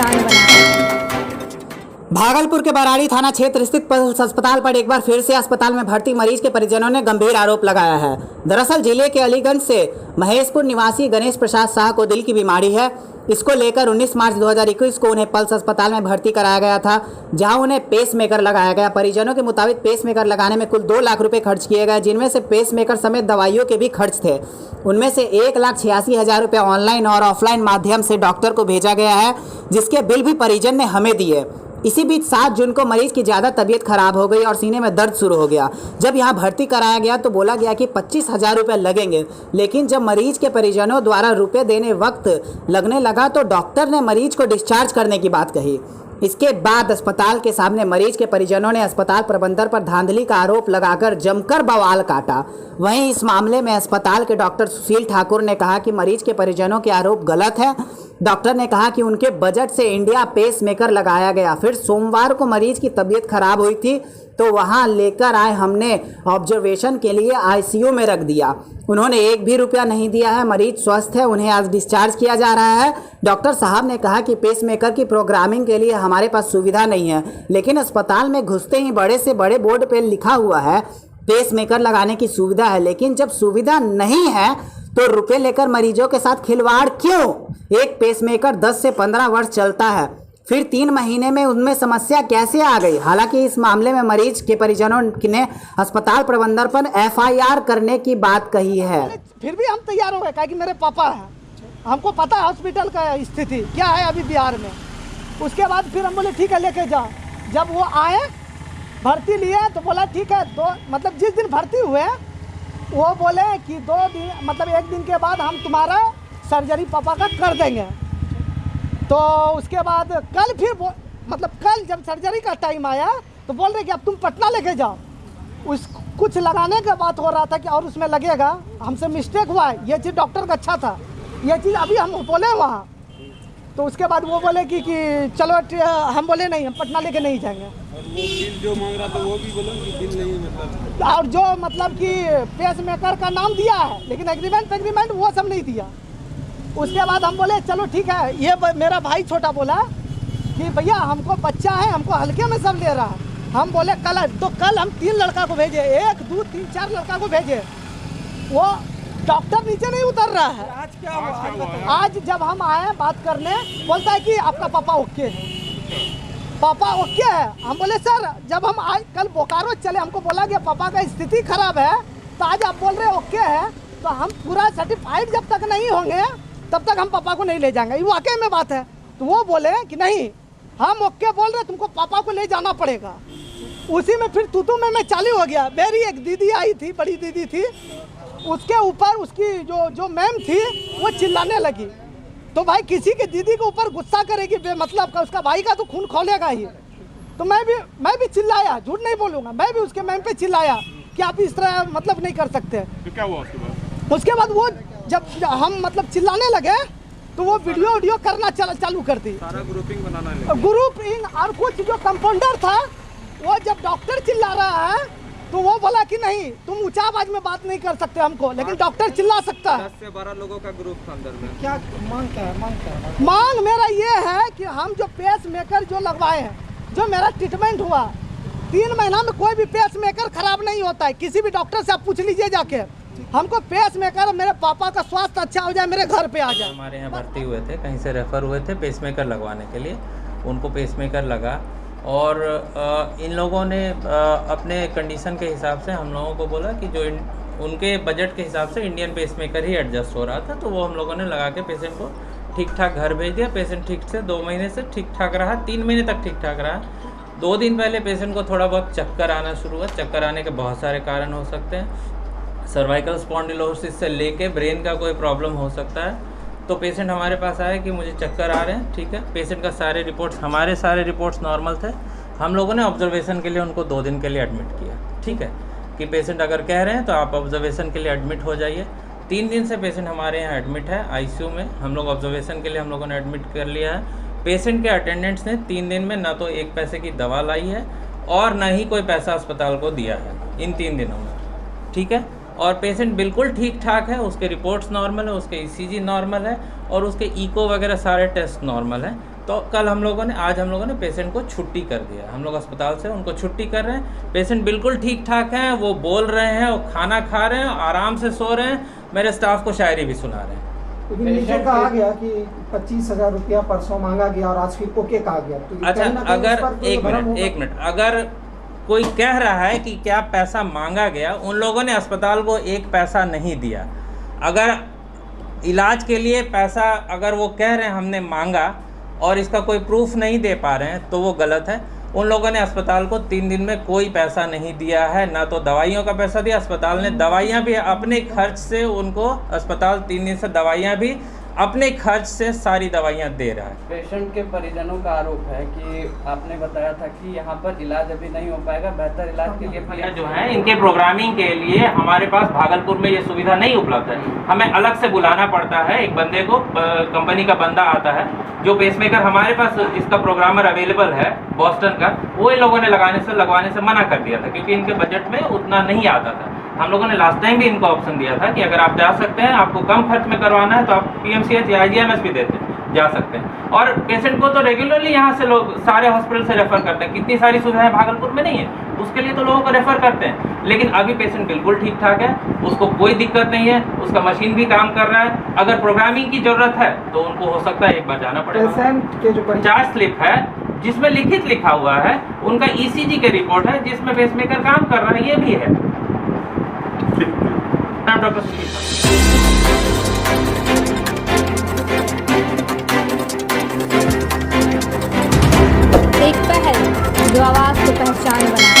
मांग बनाया। भागलपुर के बराड़ी थाना क्षेत्र स्थित पल्स अस्पताल पर एक बार फिर से अस्पताल में भर्ती मरीज के परिजनों ने गंभीर आरोप लगाया है। दरअसल जिले के अलीगंज से महेशपुर निवासी गणेश प्रसाद शाह को दिल की बीमारी है। इसको लेकर 19 मार्च 2021 को उन्हें पल्स अस्पताल में भर्ती कराया गया था, जहां उन्हें पेसमेकर लगाया गया। परिजनों के मुताबिक पेसमेकर लगाने में कुल 2 लाख रुपए खर्च किए गए, जिनमें से पेसमेकर समेत दवाइयों के भी खर्च थे। उनमें से 1,86,000 रुपये ऑनलाइन और ऑफलाइन माध्यम से डॉक्टर को भेजा गया है, जिसके बिल भी परिजन ने हमें दिए। इसी बीच 7 जून को मरीज की ज़्यादा तबीयत खराब हो गई और सीने में दर्द शुरू हो गया। जब यहाँ भर्ती कराया गया तो बोला गया कि 25,000 रुपये लगेंगे, लेकिन जब मरीज के परिजनों द्वारा रुपये देने वक्त लगने लगा तो डॉक्टर ने मरीज को डिस्चार्ज करने की बात कही। इसके बाद अस्पताल के सामने मरीज के परिजनों ने अस्पताल प्रबंधन पर धांधली का आरोप लगाकर जमकर बवाल काटा। वहीं इस मामले में अस्पताल के डॉक्टर सुशील ठाकुर ने कहा कि मरीज के परिजनों के आरोप गलत है। डॉक्टर ने कहा कि उनके बजट से इंडिया पेसमेकर लगाया गया। फिर सोमवार को मरीज की तबीयत खराब हुई थी तो वहां लेकर आए, हमने ऑब्जर्वेशन के लिए आईसीयू में रख दिया। उन्होंने 1 भी रुपया नहीं दिया है। मरीज स्वस्थ है, उन्हें आज डिस्चार्ज किया जा रहा है। डॉक्टर साहब ने कहा कि पेसमेकर की प्रोग्रामिंग के लिए हमारे पास सुविधा नहीं है, लेकिन अस्पताल में घुसते ही बड़े से बड़े बोर्ड पर लिखा हुआ है पेसमेकर लगाने की सुविधा है। लेकिन जब सुविधा नहीं है तो रुपये लेकर मरीजों के साथ खिलवाड़ क्यों? एक पेसमेकर 10 से 15 वर्ष चलता है, फिर 3 महीने में उनमें समस्या कैसे आ गई? हालांकि इस मामले में मरीज के परिजनों ने अस्पताल प्रबंधन पर एफआईआर करने की बात कही है। फिर भी हम तैयार हो गए, क्योंकि मेरे पापा हैं, हमको पता है हॉस्पिटल का स्थिति क्या है अभी बिहार में। उसके बाद फिर हम बोले ठीक है लेके जाओ। जब वो आए भर्ती लिए तो बोला ठीक है, मतलब जिस दिन भर्ती हुए वो बोले कि 2 दिन मतलब 1 दिन के बाद हम तुम्हारा सर्जरी पापा का कर देंगे। तो उसके बाद कल फिर मतलब कल जब सर्जरी का टाइम आया तो बोल रहे कि अब तुम पटना लेके जाओ। कुछ लगाने का बात हो रहा था कि और उसमें लगेगा, हमसे मिस्टेक हुआ है। ये चीज़ डॉक्टर का अच्छा था, ये चीज़ अभी हम बोले वहाँ। तो उसके बाद वो बोले कि चलो हम बोले नहीं, हम पटना लेके नहीं जाएंगे। और वो बिल जो मांग रहा था वो भी बोला कि बिल नहीं मतलब, और जो मतलब कि पेसमेकर का नाम दिया है लेकिन एग्रीमेंट वो सब नहीं दिया। उसके बाद हम बोले चलो ठीक है। ये मेरा भाई छोटा बोला कि भैया हमको बच्चा है, हमको हल्के में सब ले रहा है। हम बोले कल, तो कल हम 3 लड़का को भेजे, 1 2 3 4 लड़का को भेजे। वो डॉक्टर नीचे नहीं उतर रहा है। आज क्या हुआ? आज जब हम आए बात करने, बोलता है कि आपका पापा ओके है, पापा ओके है। हम बोले सर जब हम आज कल बोकारो चले, हमको बोला कि पापा का स्थिति खराब है, तो आज आप बोल रहे ओके है, तो हम पूरा सर्टिफाइड जब तक नहीं होंगे तब तक हम पापा को नहीं ले जाएंगे। ये वाकई में बात है। तो वो बोले कि नहीं हम ओके बोल रहे, तुमको पापा को ले जाना पड़ेगा। उसी में फिर तू में चालू हो गया। मेरी एक दीदी आई थी, बड़ी दीदी थी, उसके ऊपर उसकी जो मैम थी वो चिल्लाने लगी। तो भाई किसी के दीदी के ऊपर गुस्सा करेगी बेमतलब का, उसका भाई का तो खून खोलेगा ही। तो मैं भी चिल्लाया, झूठ नहीं बोलूँगा, मैं भी उसके मैम पे चिल्लाया कि आप इस तरह मतलब नहीं कर सकते। तो क्या हुआ उसके बाद वो जब हम मतलब चिल्लाने लगे तो वो वीडियो करना चालू कर दी, सारा ग्रुपिंग बनाना लगे। ग्रुपिंग। और कुछ जो कंपाउंडर था वो जब डॉक्टर चिल्ला रहा है तो वो बोला कि नहीं तुम ऊंचा आवाज में बात नहीं कर सकते हमको, लेकिन डॉक्टर चिल्ला सकता है। 10 से 12 लोगों का ग्रुप था अंदर में। क्या मांग है? मांग मेरा ये है कि हम जो पेसमेकर जो लगवाए हैं, जो मेरा ट्रीटमेंट हुआ 3 महीना में कोई भी पेसमेकर खराब नहीं होता है। किसी भी डॉक्टर से आप पूछ लीजिए जाके, हमको पेसमेकर मेरे पापा का स्वास्थ्य अच्छा हो जाए, मेरे घर पे आ जाए। हमारे यहाँ भर्ती हुए थे, कहीं से रेफ़र हुए थे पेसमेकर लगवाने के लिए। उनको पेसमेकर लगा और इन लोगों ने अपने कंडीशन के हिसाब से हम लोगों को बोला कि जो उनके बजट के हिसाब से इंडियन पेसमेकर ही एडजस्ट हो रहा था, तो वो हम लोगों ने लगा के पेशेंट को ठीक ठाक घर भेज दिया। पेशेंट ठीक से 2 महीने से ठीक ठाक रहा, 3 महीने तक ठीक ठाक रहा। 2 दिन पहले पेशेंट को थोड़ा बहुत चक्कर आना शुरू हुआ। चक्कर आने के बहुत सारे कारण हो सकते हैं, सर्वाइकल स्पॉन्डिलोसिस से लेके ब्रेन का कोई प्रॉब्लम हो सकता है। तो पेशेंट हमारे पास आया कि मुझे चक्कर आ रहे हैं, ठीक है। पेशेंट का हमारे सारे रिपोर्ट्स नॉर्मल थे। हम लोगों ने ऑब्जर्वेशन के लिए उनको 2 दिन के लिए एडमिट किया, ठीक है, कि पेशेंट अगर कह रहे हैं तो आप ऑब्जर्वेशन के लिए एडमिट हो जाइए। 3 दिन से पेशेंट हमारे यहाँ एडमिट है आईसीयू में। हम लोग ऑब्जर्वेशन के लिए हम लोगों ने एडमिट कर लिया है। पेशेंट के अटेंडेंट्स ने 3 दिन में ना तो 1 पैसे की दवा लाई है और ना ही कोई पैसा अस्पताल को दिया है इन 3 दिनों में, ठीक है। और पेशेंट बिल्कुल ठीक ठाक है, उसके रिपोर्ट्स नॉर्मल है, उसके ईसीजी नॉर्मल है और उसके इको वगैरह सारे टेस्ट नॉर्मल है। तो आज हम लोगों ने पेशेंट को छुट्टी कर दिया। हम लोग अस्पताल से उनको छुट्टी कर रहे हैं। पेशेंट बिल्कुल ठीक ठाक हैं, वो बोल रहे हैं, वो खाना खा रहे हैं, आराम से सो रहे हैं, मेरे स्टाफ को शायरी भी सुना रहे हैं। लेकिन नीचे कहा गया कि 25,000 रुपया परसों मांगा गया और आज फिर ओके कहा गया। तो अच्छा, कहीं ना कहीं अगर उस पर कोई भ्रम होगा? एक मिनट, अगर कोई कह रहा है कि क्या पैसा मांगा गया, उन लोगों ने अस्पताल को एक पैसा नहीं दिया। अगर इलाज के लिए पैसा अगर वो कह रहे हैं हमने मांगा और इसका कोई प्रूफ नहीं दे पा रहे हैं तो वो गलत है। उन लोगों ने अस्पताल को 3 दिन में कोई पैसा नहीं दिया है, ना तो दवाइयों का पैसा दिया। अस्पताल ने दवाइयाँ भी अपने खर्च से उनको, अस्पताल 3 दिन से दवाइयाँ भी अपने खर्च से सारी दवाइयाँ दे रहा है। पेशेंट के परिजनों का आरोप है कि आपने बताया था कि यहाँ पर इलाज अभी नहीं हो पाएगा, बेहतर इलाज के लिए जो है इनके प्रोग्रामिंग के लिए हमारे पास भागलपुर में ये सुविधा नहीं उपलब्ध है। हमें अलग से बुलाना पड़ता है, एक बंदे को, कंपनी का बंदा आता है जो पेसमेकर हमारे पास जिसका प्रोग्रामर अवेलेबल है बॉस्टन का, वो इन लोगों ने लगवाने से मना कर दिया था क्योंकि इनके बजट में उतना नहीं आता था। हम लोगों ने लास्ट टाइम भी इनको ऑप्शन दिया था कि अगर आप जा सकते हैं, आपको कम खर्च में करवाना है तो आप PMCH या IGMS भी देते हैं, जा सकते हैं। और पेशेंट को तो रेगुलरली यहाँ से लोग सारे हॉस्पिटल से रेफर करते हैं। कितनी सारी सुविधाएं भागलपुर में नहीं है, उसके लिए तो लोगों को रेफर करते हैं। लेकिन अभी पेशेंट बिल्कुल ठीक ठाक है, उसको कोई दिक्कत नहीं है, उसका मशीन भी काम कर रहा है। अगर प्रोग्रामिंग की जरूरत है तो उनको हो सकता है एक बार जाना पड़ेगा। पेशेंट के जो चार्ज स्लिप है जिसमें लिखित लिखा हुआ है, उनका ECG के रिपोर्ट है जिसमें पेसमेकर काम कर रहा है, ये भी है। डॉक्टर एक पहल जो आवाज को पहचान बनाए।